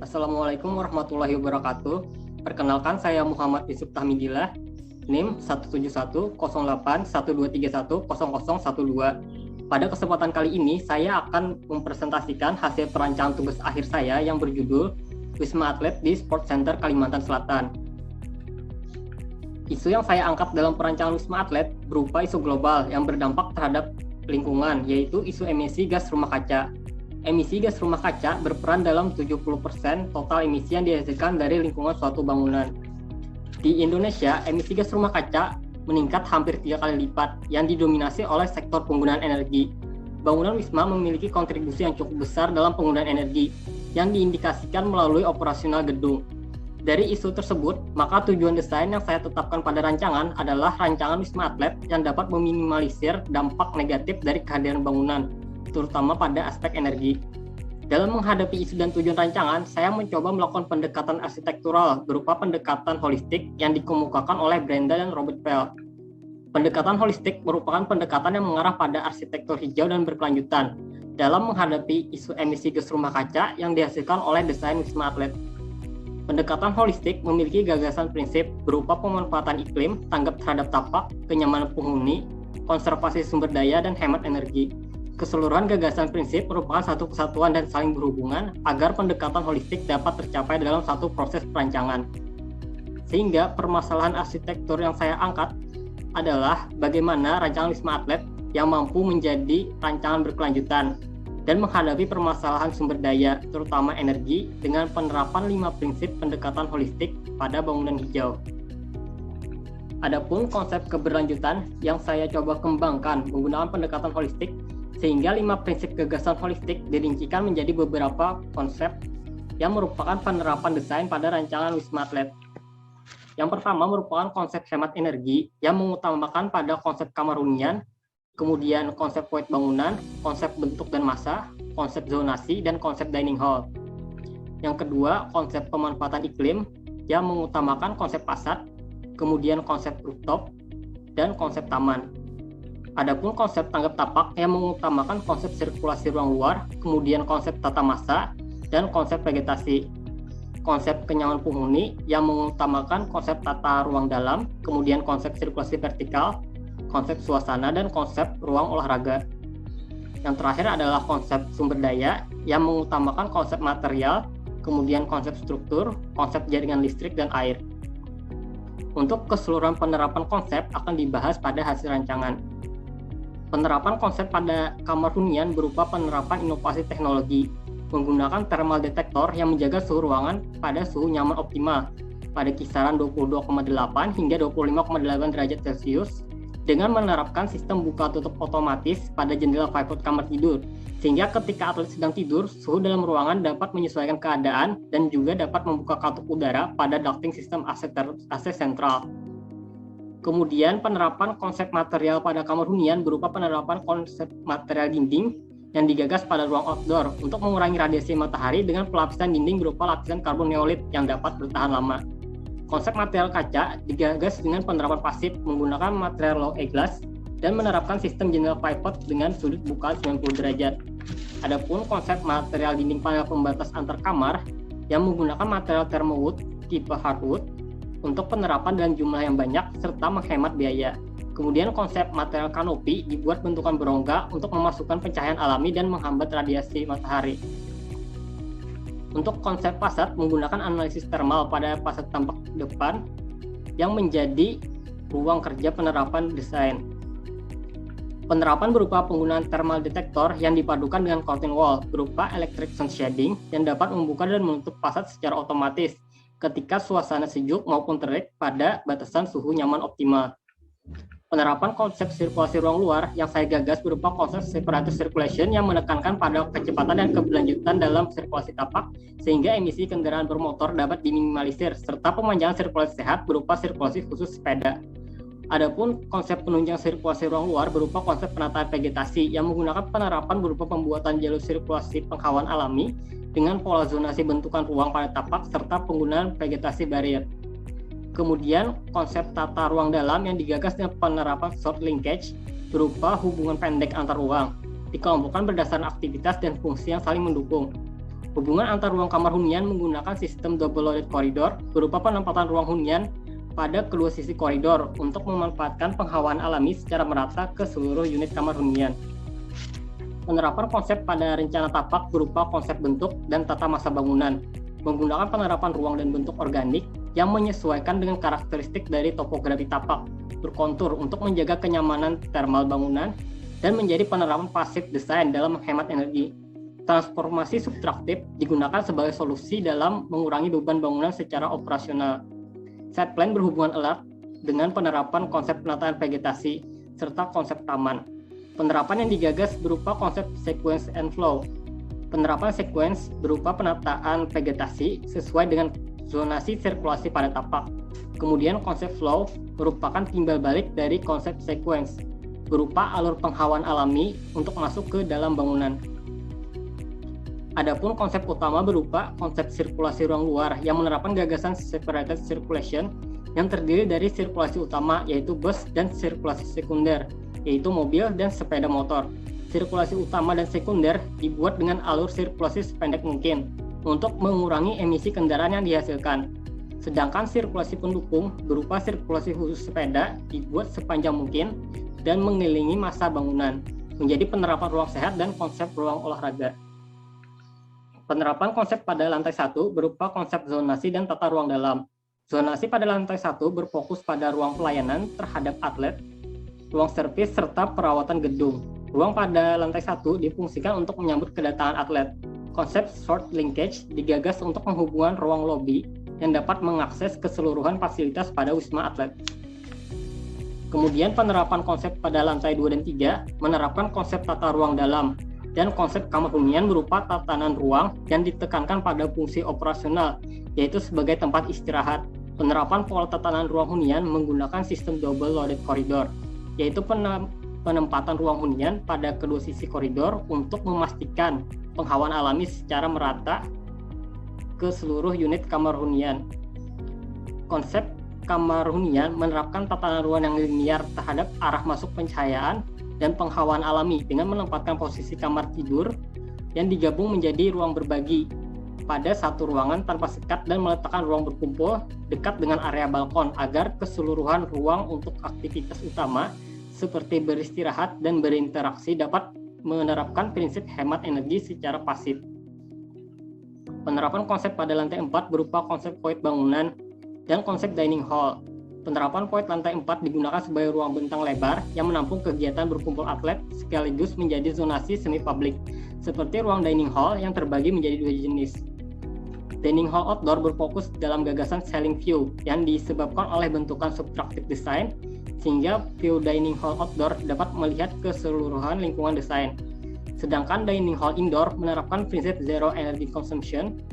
Assalamualaikum warahmatullahi wabarakatuh. Perkenalkan, saya Muhammad Yusuf Tahmidillah, NIM 1710812310012. Pada kesempatan kali ini, saya akan mempresentasikan hasil perancangan tugas akhir saya yang berjudul Wisma Atlet di Sport Center Kalimantan Selatan. Isu yang saya angkat dalam perancangan Wisma Atlet berupa isu global yang berdampak terhadap lingkungan, yaitu isu emisi gas rumah kaca. Emisi gas rumah kaca berperan dalam 70% total emisi yang dihasilkan dari lingkungan suatu bangunan. Di Indonesia, emisi gas rumah kaca meningkat hampir 3 kali lipat yang didominasi oleh sektor penggunaan energi. Bangunan Wisma memiliki kontribusi yang cukup besar dalam penggunaan energi yang diindikasikan melalui operasional gedung. Dari isu tersebut, maka tujuan desain yang saya tetapkan pada rancangan adalah rancangan Wisma Atlet yang dapat meminimalisir dampak negatif dari kehadiran bangunan, terutama pada aspek energi. Dalam menghadapi isu dan tujuan rancangan, saya mencoba melakukan pendekatan arsitektural berupa pendekatan holistik yang dikemukakan oleh Brenda dan Robert Pell. Pendekatan holistik merupakan pendekatan yang mengarah pada arsitektur hijau dan berkelanjutan dalam menghadapi isu emisi gas rumah kaca yang dihasilkan oleh desain Wisma Atlet. Pendekatan holistik memiliki gagasan prinsip berupa pemanfaatan iklim, tanggap terhadap tapak, kenyamanan penghuni, konservasi sumber daya, dan hemat energi. Keseluruhan gagasan prinsip merupakan satu kesatuan dan saling berhubungan agar pendekatan holistik dapat tercapai dalam satu proses perancangan. Sehingga permasalahan arsitektur yang saya angkat adalah bagaimana rancangan Wisma Atlet yang mampu menjadi rancangan berkelanjutan dan menghadapi permasalahan sumber daya, terutama energi, dengan penerapan 5 prinsip pendekatan holistik pada bangunan hijau. Adapun konsep keberlanjutan yang saya coba kembangkan menggunakan pendekatan holistik, sehingga 5 prinsip gagasan holistik dirincikan menjadi beberapa konsep yang merupakan penerapan desain pada rancangan Wisma Atlet. Yang pertama merupakan konsep hemat energi yang mengutamakan pada konsep kamar hunian, kemudian konsep void bangunan, konsep bentuk dan massa, konsep zonasi, dan konsep dining hall. Yang kedua, konsep pemanfaatan iklim yang mengutamakan konsep fasad, kemudian konsep rooftop, dan konsep taman. Adapun konsep tanggap tapak yang mengutamakan konsep sirkulasi ruang luar, kemudian konsep tata massa, dan konsep vegetasi. Konsep kenyamanan penghuni yang mengutamakan konsep tata ruang dalam, kemudian konsep sirkulasi vertikal, konsep suasana, dan konsep ruang olahraga. Yang terakhir adalah konsep sumber daya yang mengutamakan konsep material, kemudian konsep struktur, konsep jaringan listrik, dan air. Untuk keseluruhan penerapan konsep akan dibahas pada hasil rancangan. Penerapan konsep pada kamar hunian berupa penerapan inovasi teknologi, menggunakan thermal detector yang menjaga suhu ruangan pada suhu nyaman optimal pada kisaran 22,8 hingga 25,8 derajat Celcius, dengan menerapkan sistem buka tutup otomatis pada jendela pivot kamar tidur, sehingga ketika atlet sedang tidur, suhu dalam ruangan dapat menyesuaikan keadaan dan juga dapat membuka katup udara pada ducting sistem AC sentral. Kemudian penerapan konsep material pada kamar hunian berupa penerapan konsep material dinding yang digagas pada ruang outdoor untuk mengurangi radiasi matahari dengan pelapisan dinding berupa lapisan karbon neolit yang dapat bertahan lama. Konsep material kaca digagas dengan penerapan pasif menggunakan material low E-glass dan menerapkan sistem jendela pivot dengan sudut buka 90 derajat. Adapun konsep material dinding panel pembatas antar kamar yang menggunakan material thermowood tipe hardwood untuk penerapan dalam jumlah yang banyak serta menghemat biaya. Kemudian konsep material kanopi dibuat bentukan berongga untuk memasukkan pencahayaan alami dan menghambat radiasi matahari. Untuk konsep fasad menggunakan analisis thermal pada fasad tampak depan yang menjadi ruang kerja penerapan desain. Penerapan berupa penggunaan thermal detector yang dipadukan dengan curtain wall berupa electric sun shading yang dapat membuka dan menutup fasad secara otomatis ketika suasana sejuk maupun terik pada batasan suhu nyaman optimal. Penerapan konsep sirkulasi ruang luar yang saya gagas berupa konsep separated circulation yang menekankan pada kecepatan dan keberlanjutan dalam sirkulasi tapak sehingga emisi kendaraan bermotor dapat diminimalisir serta pemanjangan sirkulasi sehat berupa sirkulasi khusus sepeda. Adapun konsep penunjang sirkulasi ruang luar berupa konsep penataan vegetasi yang menggunakan penerapan berupa pembuatan jalur sirkulasi penghawaan alami dengan pola zonasi bentukan ruang pada tapak serta penggunaan vegetasi barrier. Kemudian konsep tata ruang dalam yang digagas dengan penerapan short linkage berupa hubungan pendek antar ruang, dikelompokkan berdasarkan aktivitas dan fungsi yang saling mendukung. Hubungan antar ruang kamar hunian menggunakan sistem double loaded corridor berupa penempatan ruang hunian pada kedua sisi koridor untuk memanfaatkan penghawaan alami secara merata ke seluruh unit kamar hunian. Penerapan konsep pada rencana tapak berupa konsep bentuk dan tata masa bangunan, menggunakan penerapan ruang dan bentuk organik yang menyesuaikan dengan karakteristik dari topografi tapak, berkontur untuk menjaga kenyamanan thermal bangunan, dan menjadi penerapan pasif desain dalam menghemat energi. Transformasi subtraktif digunakan sebagai solusi dalam mengurangi beban bangunan secara operasional. Site plan berhubungan erat dengan penerapan konsep penataan vegetasi serta konsep taman. Penerapan yang digagas berupa konsep sequence and flow. Penerapan sequence berupa penataan vegetasi sesuai dengan zonasi sirkulasi pada tapak. Kemudian konsep flow merupakan timbal balik dari konsep sequence berupa alur penghawaan alami untuk masuk ke dalam bangunan. Adapun konsep utama berupa konsep sirkulasi ruang luar yang menerapkan gagasan separated circulation yang terdiri dari sirkulasi utama yaitu bus dan sirkulasi sekunder yaitu mobil dan sepeda motor. Sirkulasi utama dan sekunder dibuat dengan alur sirkulasi sependek mungkin untuk mengurangi emisi kendaraan yang dihasilkan. Sedangkan sirkulasi pendukung berupa sirkulasi khusus sepeda dibuat sepanjang mungkin dan mengelilingi massa bangunan, menjadi penerapan ruang sehat dan konsep ruang olahraga. Penerapan konsep pada lantai 1 berupa konsep zonasi dan tata ruang dalam. Zonasi pada lantai 1 berfokus pada ruang pelayanan terhadap atlet, ruang servis, serta perawatan gedung. Ruang pada lantai 1 difungsikan untuk menyambut kedatangan atlet. Konsep short linkage digagas untuk menghubungkan ruang lobi yang dapat mengakses keseluruhan fasilitas pada wisma atlet. Kemudian penerapan konsep pada lantai 2 dan 3 menerapkan konsep tata ruang dalam dan konsep kamar hunian berupa tatanan ruang yang ditekankan pada fungsi operasional, yaitu sebagai tempat istirahat. Penerapan pola tatanan ruang hunian menggunakan sistem double loaded corridor, yaitu penempatan ruang hunian pada kedua sisi koridor untuk memastikan penghawaan alami secara merata ke seluruh unit kamar hunian. Konsep kamar hunian menerapkan tatanan ruang yang linear terhadap arah masuk pencahayaan dan penghawaan alami dengan menempatkan posisi kamar tidur yang digabung menjadi ruang berbagi pada satu ruangan tanpa sekat dan meletakkan ruang berkumpul dekat dengan area balkon agar keseluruhan ruang untuk aktivitas utama seperti beristirahat dan berinteraksi dapat menerapkan prinsip hemat energi secara pasif. Penerapan konsep pada lantai 4 berupa konsep void bangunan dan konsep dining hall. Penerapan void lantai 4 digunakan sebagai ruang bentang lebar yang menampung kegiatan berkumpul atlet sekaligus menjadi zonasi semi publik, seperti ruang dining hall yang terbagi menjadi dua jenis. Dining hall outdoor berfokus dalam gagasan ceiling view yang disebabkan oleh bentukan subtraktif design, sehingga view dining hall outdoor dapat melihat keseluruhan lingkungan desain. Sedangkan dining hall indoor menerapkan prinsip zero energy consumption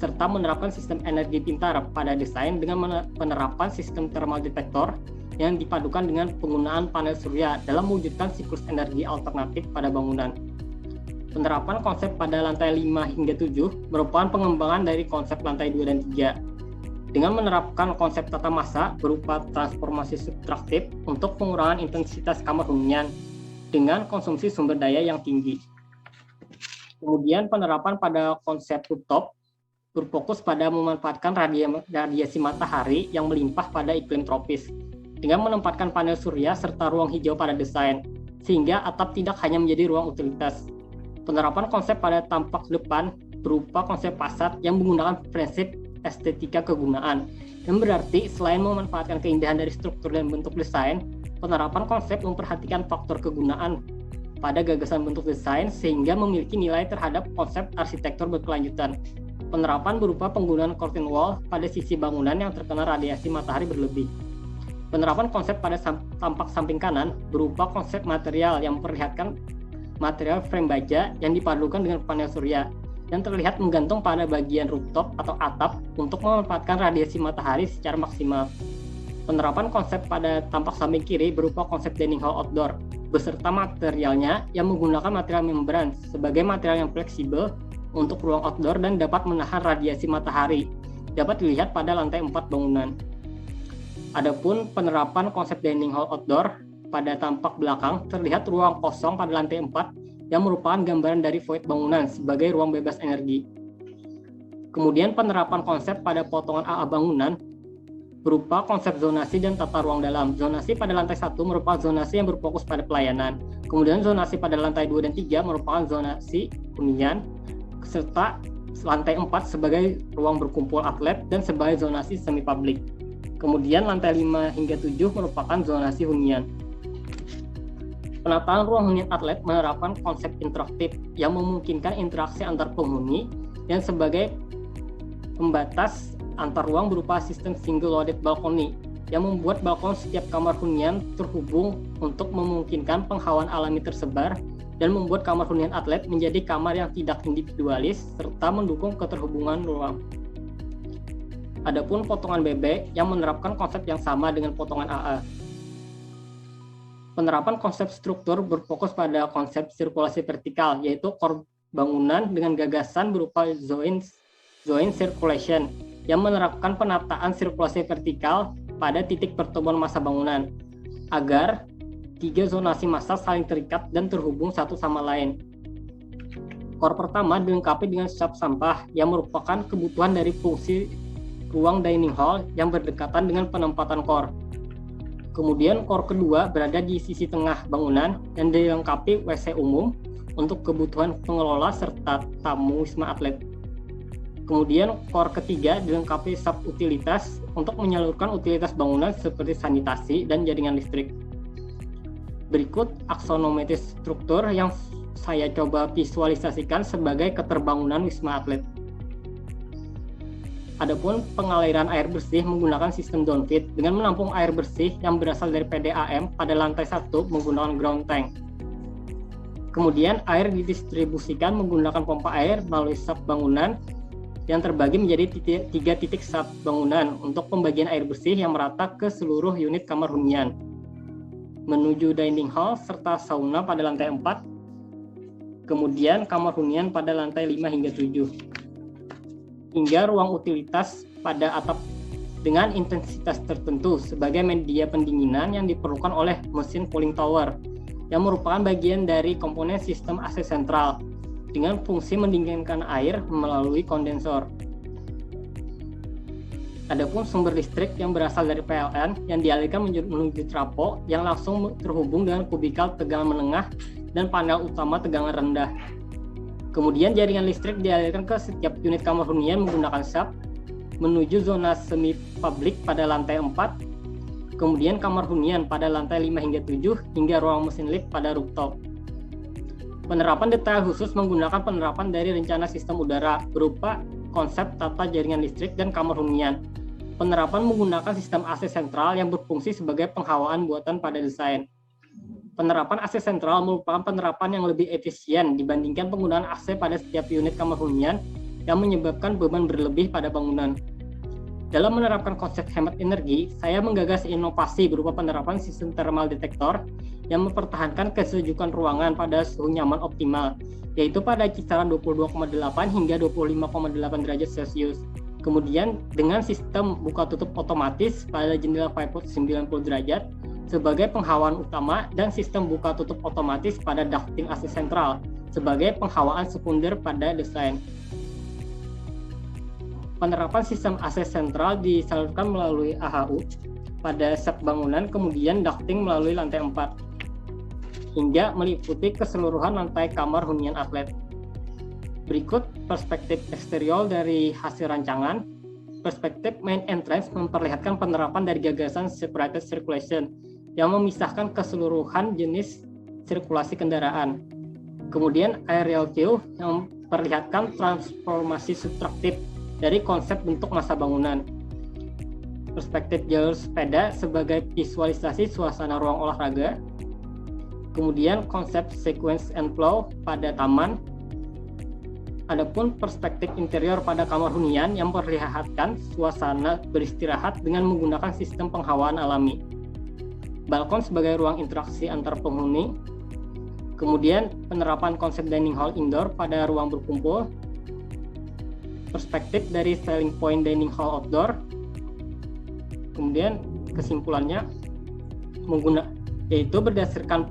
serta menerapkan sistem energi pintar pada desain dengan penerapan sistem thermal detector yang dipadukan dengan penggunaan panel surya dalam mewujudkan siklus energi alternatif pada bangunan. Penerapan konsep pada lantai 5 hingga 7 merupakan pengembangan dari konsep lantai 2 dan 3 dengan menerapkan konsep tata massa berupa transformasi subtraktif untuk pengurangan intensitas kamar hunian dengan konsumsi sumber daya yang tinggi. Kemudian penerapan pada konsep rooftop berfokus pada memanfaatkan radiasi matahari yang melimpah pada iklim tropis dengan menempatkan panel surya serta ruang hijau pada desain, sehingga atap tidak hanya menjadi ruang utilitas. Penerapan konsep pada tampak depan berupa konsep fasad yang menggunakan prinsip estetika kegunaan, yang berarti selain memanfaatkan keindahan dari struktur dan bentuk desain, penerapan konsep memperhatikan faktor kegunaan pada gagasan bentuk desain sehingga memiliki nilai terhadap konsep arsitektur berkelanjutan. Penerapan berupa penggunaan curtain wall pada sisi bangunan yang terkena radiasi matahari berlebih. Penerapan konsep pada tampak samping kanan berupa konsep material yang memperlihatkan material frame baja yang dipadukan dengan panel surya yang terlihat menggantung pada bagian rooftop atau atap untuk memanfaatkan radiasi matahari secara maksimal. Penerapan konsep pada tampak samping kiri berupa konsep dining hall outdoor beserta materialnya yang menggunakan material membran sebagai material yang fleksibel untuk ruang outdoor dan dapat menahan radiasi matahari, dapat dilihat pada lantai 4 bangunan. Adapun penerapan konsep dining hall outdoor pada tampak belakang terlihat ruang kosong pada lantai 4 yang merupakan gambaran dari void bangunan sebagai ruang bebas energi. Kemudian penerapan konsep pada potongan AA bangunan berupa konsep zonasi dan tata ruang dalam. Zonasi pada lantai 1 merupakan zonasi yang berfokus pada pelayanan. Kemudian zonasi pada lantai 2 dan 3 merupakan zonasi hunian, serta lantai 4 sebagai ruang berkumpul atlet dan sebagai zonasi semi publik. Kemudian lantai 5 hingga 7 merupakan zonasi hunian. Penataan ruang hunian atlet menerapkan konsep interaktif yang memungkinkan interaksi antar penghuni dan sebagai pembatas antar ruang berupa sistem single loaded balcony yang membuat balkon setiap kamar hunian terhubung untuk memungkinkan penghawaan alami tersebar dan membuat kamar hunian atlet menjadi kamar yang tidak individualis serta mendukung keterhubungan ruang. Adapun potongan BB yang menerapkan konsep yang sama dengan potongan AA. Penerapan konsep struktur berfokus pada konsep sirkulasi vertikal, yaitu core bangunan dengan gagasan berupa joint circulation yang menerapkan penataan sirkulasi vertikal pada titik pertemuan massa bangunan agar 3 zonasi massa saling terikat dan terhubung satu sama lain. Core pertama dilengkapi dengan sub sampah yang merupakan kebutuhan dari fungsi ruang dining hall yang berdekatan dengan penempatan core. Kemudian core kedua berada di sisi tengah bangunan dan dilengkapi WC umum untuk kebutuhan pengelola serta tamu wisma atlet. Kemudian core ketiga dilengkapi sub-utilitas untuk menyalurkan utilitas bangunan seperti sanitasi dan jaringan listrik. Berikut aksonometris struktur yang saya coba visualisasikan sebagai keterbangunan wisma atlet. Adapun pengaliran air bersih menggunakan sistem downfeed dengan menampung air bersih yang berasal dari PDAM pada lantai 1 menggunakan ground tank. Kemudian air didistribusikan menggunakan pompa air melalui sub bangunan yang terbagi menjadi 3 titik sub bangunan untuk pembagian air bersih yang merata ke seluruh unit kamar hunian. Menuju dining hall serta sauna pada lantai 4. Kemudian kamar hunian pada lantai 5 hingga 7. Hingga ruang utilitas pada atap dengan intensitas tertentu sebagai media pendinginan yang diperlukan oleh mesin cooling tower yang merupakan bagian dari komponen sistem AC sentral dengan fungsi mendinginkan air melalui kondensor. Adapun sumber listrik yang berasal dari PLN yang dialirkan menuju trafo yang langsung terhubung dengan kubikal tegangan menengah dan panel utama tegangan rendah. Kemudian jaringan listrik dialirkan ke setiap unit kamar hunian menggunakan sub menuju zona semi publik pada lantai 4, kemudian kamar hunian pada lantai 5 hingga 7 hingga ruang mesin lift pada rooftop. Penerapan detail khusus menggunakan penerapan dari rencana sistem udara berupa konsep tata jaringan listrik dan kamar hunian. Penerapan menggunakan sistem AC sentral yang berfungsi sebagai penghawaan buatan pada desain. Penerapan AC sentral merupakan penerapan yang lebih efisien dibandingkan penggunaan AC pada setiap unit kamar hunian yang menyebabkan beban berlebih pada bangunan. Dalam menerapkan konsep hemat energi, saya menggagas inovasi berupa penerapan sistem thermal detector yang mempertahankan kesejukan ruangan pada suhu nyaman optimal, yaitu pada kisaran 22,8 hingga 25,8 derajat Celcius. Kemudian dengan sistem buka tutup otomatis pada jendela fireport 90 derajat sebagai penghawaan utama dan sistem buka tutup otomatis pada ducting AC sentral sebagai penghawaan sekunder pada desain. Penerapan sistem AC sentral disalurkan melalui AHU pada sub bangunan, kemudian ducting melalui lantai 4 hingga meliputi keseluruhan lantai kamar hunian atlet. Berikut perspektif eksterior dari hasil rancangan. Perspektif main entrance memperlihatkan penerapan dari gagasan separated circulation yang memisahkan keseluruhan jenis sirkulasi kendaraan. Kemudian aerial view yang memperlihatkan transformasi subtraktif dari konsep bentuk massa bangunan. Perspektif jalur sepeda sebagai visualisasi suasana ruang olahraga. Kemudian konsep sequence and flow pada taman. Adapun perspektif interior pada kamar hunian yang memperlihatkan suasana beristirahat dengan menggunakan sistem penghawaan alami. Balkon sebagai ruang interaksi antar penghuni. Kemudian penerapan konsep dining hall indoor pada ruang berkumpul. Perspektif dari selling point dining hall outdoor. Kemudian kesimpulannya yaitu berdasarkan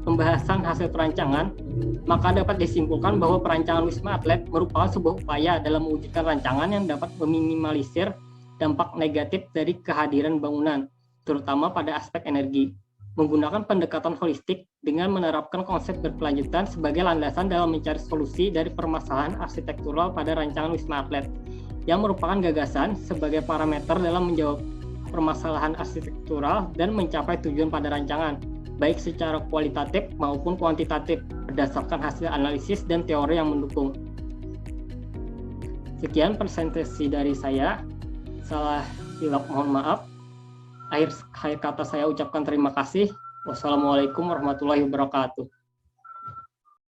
pembahasan hasil perancangan, maka dapat disimpulkan bahwa perancangan Wisma Atlet merupakan sebuah upaya dalam mewujudkan rancangan yang dapat meminimalisir dampak negatif dari kehadiran bangunan, terutama pada aspek energi. Menggunakan pendekatan holistik dengan menerapkan konsep berkelanjutan sebagai landasan dalam mencari solusi dari permasalahan arsitektural pada rancangan Wisma Atlet, yang merupakan gagasan sebagai parameter dalam menjawab permasalahan arsitektural dan mencapai tujuan pada rancangan, baik secara kualitatif maupun kuantitatif, berdasarkan hasil analisis dan teori yang mendukung. Sekian presentasi dari saya. Salah hilap mohon maaf. Akhir kata saya ucapkan terima kasih. Wassalamualaikum warahmatullahi wabarakatuh.